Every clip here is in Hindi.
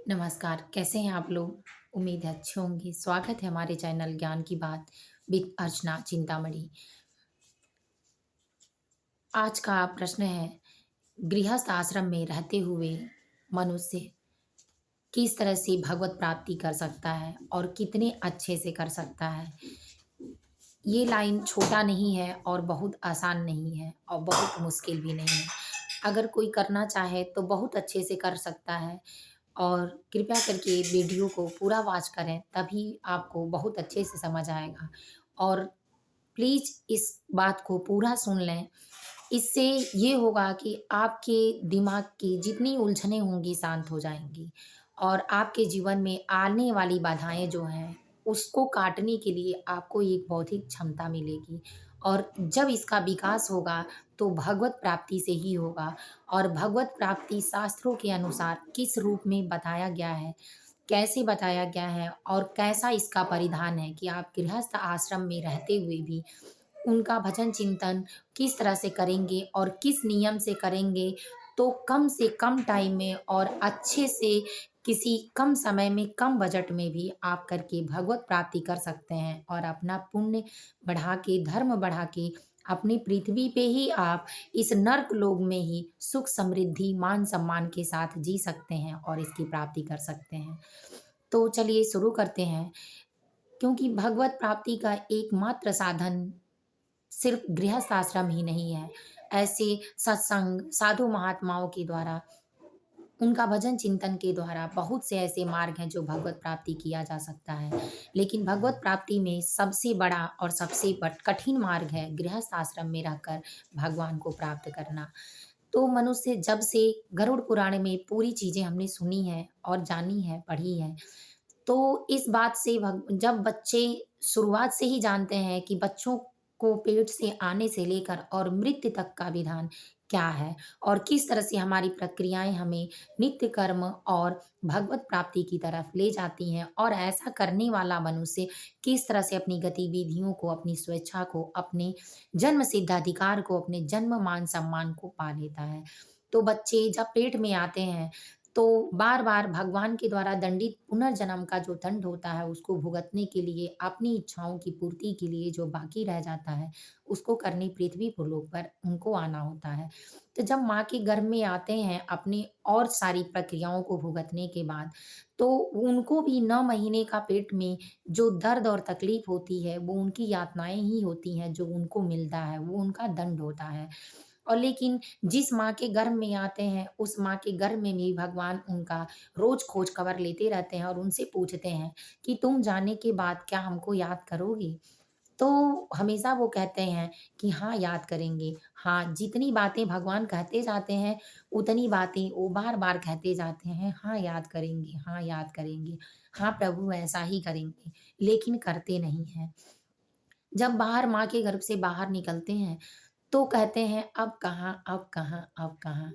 नमस्कार, कैसे हैं आप लोग? उम्मीद है अच्छे होंगे। स्वागत है हमारे चैनल ज्ञान की बात विद अर्चना चिंतामणि। आज का प्रश्न है, गृहस्थ आश्रम में रहते हुए मनुष्य किस तरह से भगवत प्राप्ति कर सकता है और कितने अच्छे से कर सकता है? ये लाइन छोटा नहीं है और बहुत आसान नहीं है और बहुत मुश्किल भी नहीं है। अगर कोई करना चाहे तो बहुत अच्छे से कर सकता है और कृपया करके वीडियो को पूरा वॉच करें, तभी आपको बहुत अच्छे से समझ आएगा। और प्लीज़ इस बात को पूरा सुन लें। इससे ये होगा कि आपके दिमाग की जितनी उलझनें होंगी शांत हो जाएँगी और आपके जीवन में आने वाली बाधाएँ जो हैं, उसको काटने के लिए आपको एक बौद्धिक क्षमता मिलेगी। और जब इसका विकास होगा, तो भगवत प्राप्ति से ही होगा। और भगवत प्राप्ति शास्त्रों के अनुसार किस रूप में बताया गया है, कैसे बताया गया है और कैसा इसका परिधान है कि आप गृहस्थ आश्रम में रहते हुए भी उनका भजन चिंतन किस तरह से करेंगे और किस नियम से करेंगे, तो कम से कम टाइम में और अच्छे से किसी कम समय में, कम बजट में भी आप करके भगवत प्राप्ति कर सकते हैं और अपना पुण्य बढ़ा के, धर्म बढ़ा के अपनी पृथ्वी पे ही आप इस नर्क लोक में ही सुख, समृद्धि, मान-सम्मान के साथ जी सकते हैं और इसकी प्राप्ति कर सकते हैं। तो चलिए शुरू करते हैं, क्योंकि भगवत प्राप्ति का एकमात्र साधन सिर्फ गृहस्थ आश्रम ही नहीं है। ऐसे सत्संग, साधु महात्माओं के द्वारा, उनका भजन चिंतन के द्वारा बहुत से ऐसे मार्ग हैं जो भगवत प्राप्ति किया जा सकता है। लेकिन भगवत प्राप्ति में सबसे बड़ा और सबसे कठिन मार्ग है गृहस्थ आश्रम में रहकर भगवान को प्राप्त करना। तो मनुष्य जब से गरुड़ पुराण में पूरी चीज़ें हमने सुनी हैं और जानी हैं, पढ़ी हैं, तो इस बात से जब बच्चे शुरुआत से ही जानते हैं कि बच्चों को पेट से आने से लेकर और मृत्यु तक का विधान क्या है और किस तरह से हमारी प्रक्रियाएँ हमें नित्य कर्म और भगवत प्राप्ति की तरफ ले जाती हैं और ऐसा करने वाला मनुष्य किस तरह से अपनी गतिविधियों को, अपनी स्वेच्छा को, अपने जन्म सिद्ध अधिकार को, अपने जन्म मान-सम्मान को पा लेता है। तो बच्चे जब पेट में आते हैं, तो बार-बार भगवान के द्वारा दंडित पुनर्जन्म का जो दंड होता है, उसको भुगतने के लिए, अपनी इच्छाओं की पूर्ति के लिए जो बाकी रह जाता है, उसको करने पृथ्वी लोक पर उनको आना होता है। तो जब माँ के गर्भ में आते हैं, अपनी और सारी प्रक्रियाओं को भुगतने के बाद, तो उनको भी 9 महीने का पेट में जो दर्द और तकलीफ़ होती है, वो उनकी यातनाएँ ही होती हैं, जो उनको मिलता है, वो उनका दंड होता है। और लेकिन जिस माँ के गर्भ में आते हैं, उस माँ के गर्भ में भी भगवान उनका रोज़ खोज खबर लेते रहते हैं और उनसे पूछते हैं कि तुम जाने के बाद क्या हमको याद करोगी? तो हमेशा वो कहते हैं कि हाँ, याद करेंगे। हाँ, जितनी बातें भगवान कहते जाते हैं, उतनी बातें वो बार-बार कहते जाते हैं, हाँ, याद करेंगे, हाँ, याद करेंगे। हाँ, प्रभु ऐसा ही करेंगे, लेकिन करते नहीं हैं। जब बाहर माँ के गर्भ से बाहर निकलते हैं, तो कहते हैं अब कहाँ, अब कहाँ, अब कहाँ?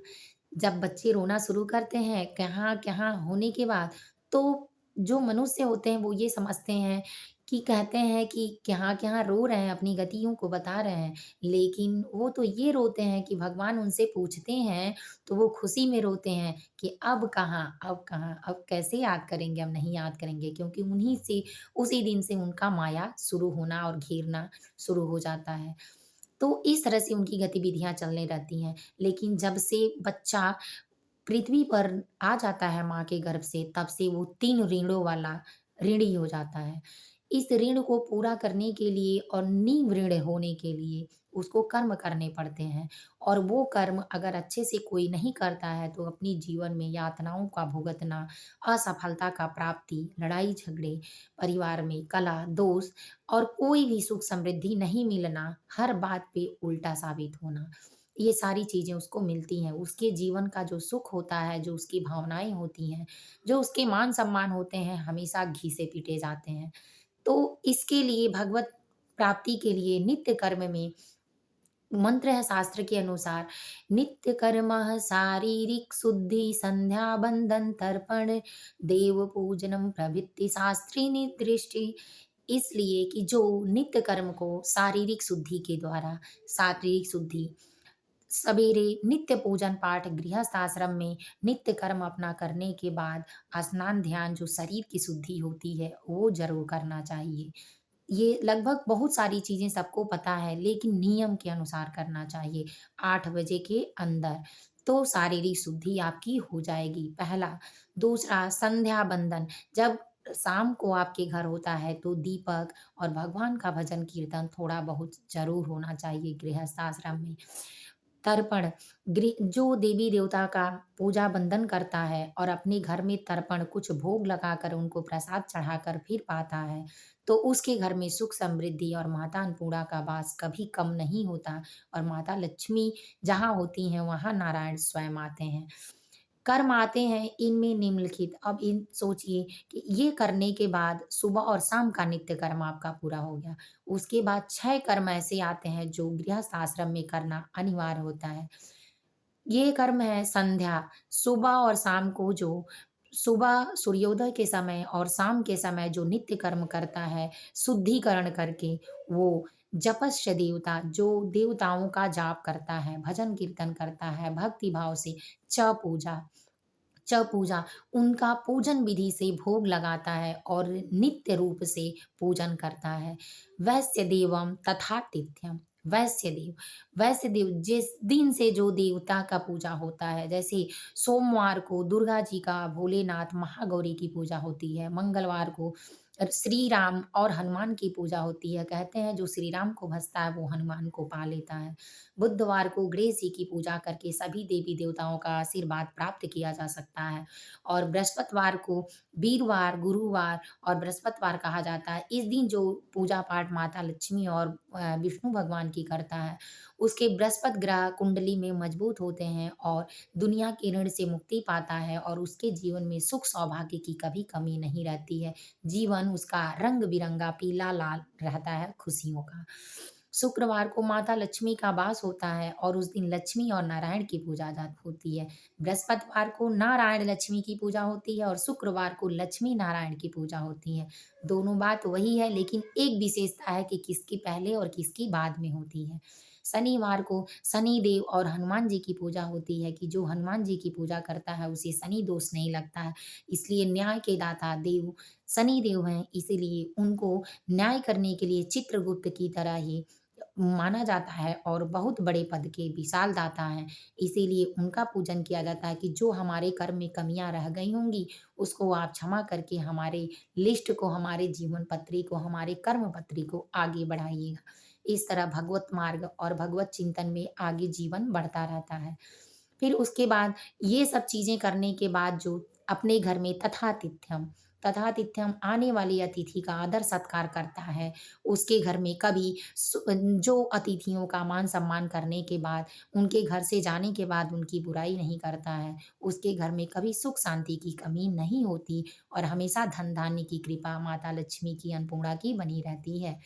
जब बच्चे रोना शुरू करते हैं कहाँ-कहाँ होने के बाद, तो जो मनुष्य होते हैं वो ये समझते हैं कि कहते हैं कि कहाँ-कहाँ रो रहे हैं, अपनी गतियों को बता रहे हैं। लेकिन वो तो ये रोते हैं कि भगवान उनसे पूछते हैं, तो वो खुशी में रोते हैं कि अब कहाँ, अब कहाँ, अब कैसे याद करेंगे, अब नहीं याद करेंगे, क्योंकि उन्हीं से उसी दिन से उनका माया शुरू होना और घेरना शुरू हो जाता है। तो इस तरह से उनकी गतिविधियाँ चलने रहती हैं। लेकिन जब से बच्चा पृथ्वी पर आ जाता है माँ के गर्भ से, तब से वो 3 ऋणों वाला ऋणी हो जाता है। इस ऋण को पूरा करने के लिए और निवृण होने के लिए उसको कर्म करने पड़ते हैं और वो कर्म अगर अच्छे से कोई नहीं करता है, तो अपनी जीवन में यातनाओं का भुगतना, असफलता का प्राप्ति, लड़ाई-झगड़े, परिवार में कलह, दोष और कोई भी सुख समृद्धि नहीं मिलना, हर बात पे उल्टा साबित होना। ये सारी चीज़ें उसको मिलती हैं। उसके जीवन का जो सुख होता है, जो उसकी भावनाएँ होती हैं, जो उसके मान-सम्मान होते हैं, हमेशा घी से पीटे जाते हैं। तो इसके लिए भगवत प्राप्ति के लिए नित्य कर्म में मंत्र है शास्त्र के अनुसार, नित्य कर्मः शारीरिक शुद्धि, संध्या बंदन तर्पण, देव पूजनम प्रभृति शास्त्री निर्दिष्टि। इसलिए कि जो नित्य कर्म को शारीरिक शुद्धि के द्वारा, शारीरिक शुद्धि सवेरे नित्य पूजन पाठ गृहस्थ आश्रम में नित्य कर्म अपना करने के बाद स्नान ध्यान जो शरीर की शुद्धि होती है वो ज़रूर करना चाहिए। ये लगभग बहुत सारी चीज़ें सबको पता है, लेकिन नियम के अनुसार करना चाहिए 8 बजे के अंदर, तो शारीरिक शुद्धि आपकी हो जाएगी, पहला। दूसरा संध्या बंदन, जब शाम को आपके घर होता है तो दीपक और भगवान का भजन कीर्तन थोड़ा बहुत ज़रूर होना चाहिए गृहस्थ आश्रम में। तर्पण, जो देवी-देवता का पूजा बंधन करता है और अपने घर में तर्पण कुछ भोग लगाकर उनको प्रसाद चढ़ाकर फिर पाता है, तो उसके घर में सुख समृद्धि और माता अन्नपूर्णा का वास कभी कम नहीं होता और माता लक्ष्मी जहाँ होती हैं, वहाँ नारायण स्वयं आते हैं। कर्म आते हैं इनमें निम्नलिखित, अब इन सोचिए कि ये करने के बाद सुबह और शाम का नित्य कर्म आपका पूरा हो गया। उसके बाद 6 कर्म ऐसे आते हैं जो गृहस्थ आश्रम में करना अनिवार्य होता है। ये कर्म है संध्या, सुबह और शाम को जो सुबह सूर्योदय के समय और शाम के समय जो नित्य कर्म करता है, शुद्धिकरण करके वो जपस्य देवता जो देवताओं का जाप करता है, भजन कीर्तन करता है, भक्ति भाव से च पूजा पूजा, उनका पूजन विधि से भोग लगाता है और नित्य रूप से पूजन करता है। वैश्य देवम तथातिथ्यम, वैश्य देव जिस दिन से जो देवता का पूजा होता है, जैसे सोमवार को दुर्गा जी का, भोलेनाथ, महागौरी की पूजा होती है, मंगलवार को श्री राम और हनुमान की पूजा होती है। कहते हैं जो श्री राम को भजता है वो हनुमान को पा लेता है। बुधवार को गणेश जी की पूजा करके सभी देवी देवताओं का आशीर्वाद प्राप्त किया जा सकता है और बृहस्पतिवार को वीरवार, गुरुवार और बृहस्पतिवार कहा जाता है। इस दिन जो पूजा पाठ माता लक्ष्मी और विष्णु भगवान की करता है, उसके बृहस्पति ग्रह कुंडली में मजबूत होते हैं और दुनिया के ऋण से मुक्ति पाता है और उसके जीवन में सुख सौभाग्य की कभी कमी नहीं रहती है। जीवन उसका रंग-बिरंगा पीला-लाल रहता है खुशियों का। शुक्रवार को माता लक्ष्मी का वास होता है और उस दिन लक्ष्मी और नारायण की पूजा जात होती है। बृहस्पतिवार को नारायण लक्ष्मी की पूजा होती है और शुक्रवार को लक्ष्मी नारायण की पूजा होती है। दोनों बात वही है, लेकिन एक विशेषता है कि किसकी पहले और किसकी बाद में होती है। शनिवार को शनि देव और हनुमान जी की पूजा होती है कि जो हनुमान जी की पूजा करता है उसे शनि दोष नहीं लगता है। इसलिए न्याय के दाता देव शनि देव हैं, इसीलिए उनको न्याय करने के लिए चित्रगुप्त की तरह ही माना जाता है और बहुत बड़े पद के विशाल दाता हैं। इसीलिए उनका पूजन किया जाता है कि जो हमारे कर्म में कमियाँ रह गई होंगी, उसको आप क्षमा करके हमारे लिस्ट को, हमारे जीवन पत्री को, हमारे कर्म पत्री को आगे बढ़ाइएगा। इस तरह भगवत मार्ग और भगवत चिंतन में आगे जीवन बढ़ता रहता है। फिर उसके बाद ये सब चीज़ें करने के बाद जो अपने घर में तथातिथ्यम आने वाले अतिथि का आदर-सत्कार करता है, उसके घर में कभी जो अतिथियों का मान-सम्मान करने के बाद, उनके घर से जाने के बाद उनकी बुराई नहीं करता है, उसके घर में कभी सुख-शांति की कमी नहीं होती और हमेशा धन-धान्य की कृपा माता लक्ष्मी की, अन्नपूर्णा की बनी रहती है।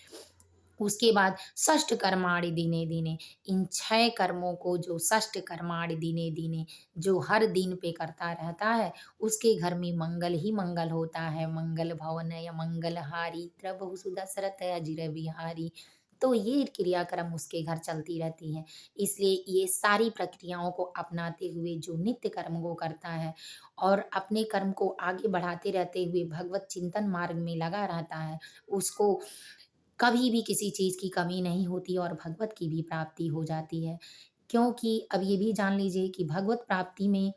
उसके बाद षष्ठ कर्माणि दिने दिने, इन 6 कर्मों को जो षष्ठ कर्माणि दिने दिने जो हर दिन पे करता रहता है, उसके घर में मंगल ही मंगल होता है। मंगल भवन या मंगलहारी प्रभु सुदशरथ अजिर बिहारी। तो ये क्रियाक्रम उसके घर चलती रहती हैं। इसलिए ये सारी प्रक्रियाओं को अपनाते हुए जो नित्य कर्म को करता है और अपने कर्म को आगे बढ़ाते रहते हुए भगवत चिंतन मार्ग में लगा रहता है, उसको कभी भी किसी चीज़ की कमी नहीं होती और भगवत की भी प्राप्ति हो जाती है। क्योंकि अब ये भी जान लीजिए कि भगवत प्राप्ति में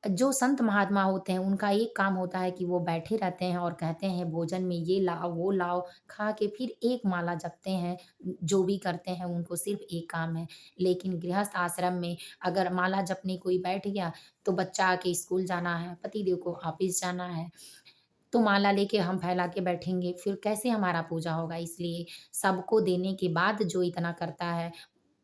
जो संत महात्मा होते हैं, उनका एक काम होता है कि वो बैठे रहते हैं और कहते हैं भोजन में ये लाओ, वो लाओ, खा के फिर एक माला जपते हैं। जो भी करते हैं उनको सिर्फ़ एक काम है। लेकिन गृहस्थ आश्रम में अगर माला जपने कोई बैठ गया, तो बच्चा आके स्कूल जाना है, पतिदेव को ऑफ़िस जाना है, तो माला लेके हम फैला के बैठेंगे, फिर कैसे हमारा पूजा होगा? इसलिए सबको देने के बाद जो इतना करता है,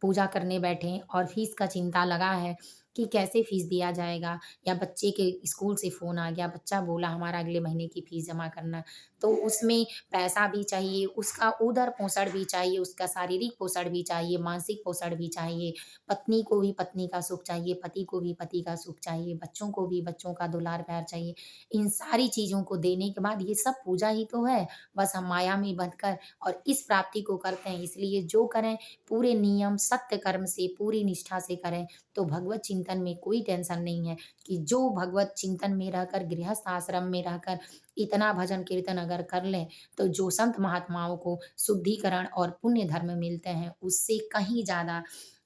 पूजा करने बैठे और फीस का चिंता लगा है कि कैसे फ़ीस दिया जाएगा, या बच्चे के स्कूल से फ़ोन आ गया, बच्चा बोला हमारा अगले महीने की फ़ीस जमा करना, तो उसमें पैसा भी चाहिए, उसका उदर-पोषण भी चाहिए, उसका शारीरिक पोषण भी चाहिए, मानसिक पोषण भी चाहिए। पत्नी को भी पत्नी का सुख चाहिए, पति को भी पति का सुख चाहिए, बच्चों को भी बच्चों का दुलार-प्यार चाहिए। इन सारी चीज़ों को देने के बाद ये सब पूजा ही तो है। बस हम माया में बंधकर और इस प्राप्ति को करते हैं, इसलिए जो करें पूरे नियम, सत्य कर्म से, पूरी निष्ठा से करें, तो भगवत चिंतन में कोई टेंशन नहीं है कि जो भगवत चिंतन में रहकर, गृहस्थ आश्रम में रहकर इतना भजन कीर्तन अगर कर लें, तो जो संत महात्माओं को शुद्धिकरण और पुण्य धर्म मिलते हैं, उससे कहीं ज़्यादा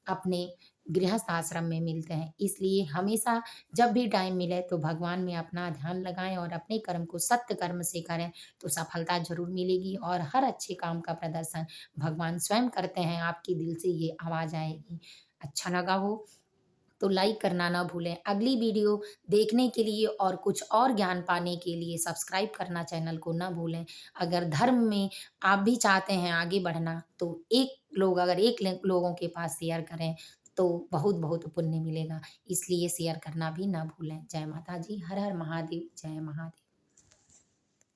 अपने गृहस्थ आश्रम में मिलते हैं। इसलिए हमेशा जब भी टाइम मिले तो भगवान में अपना ध्यान लगाएँ और अपने कर्म को सत्य कर्म से करें, तो सफलता ज़रूर मिलेगी और हर अच्छे काम का प्रदर्शन भगवान स्वयं करते हैं, आपके दिल से ये आवाज़ आएगी। अच्छा लगा हो तो लाइक करना ना भूलें। अगली वीडियो देखने के लिए और कुछ और ज्ञान पाने के लिए सब्सक्राइब करना चैनल को ना भूलें। अगर धर्म में आप भी चाहते हैं आगे बढ़ना, तो एक लोग अगर एक ल लोगों के पास शेयर करें, तो बहुत-बहुत पुण्य मिलेगा। इसलिए शेयर करना भी ना भूलें। जय माता दी, हर हर महादेव, जय महादेव।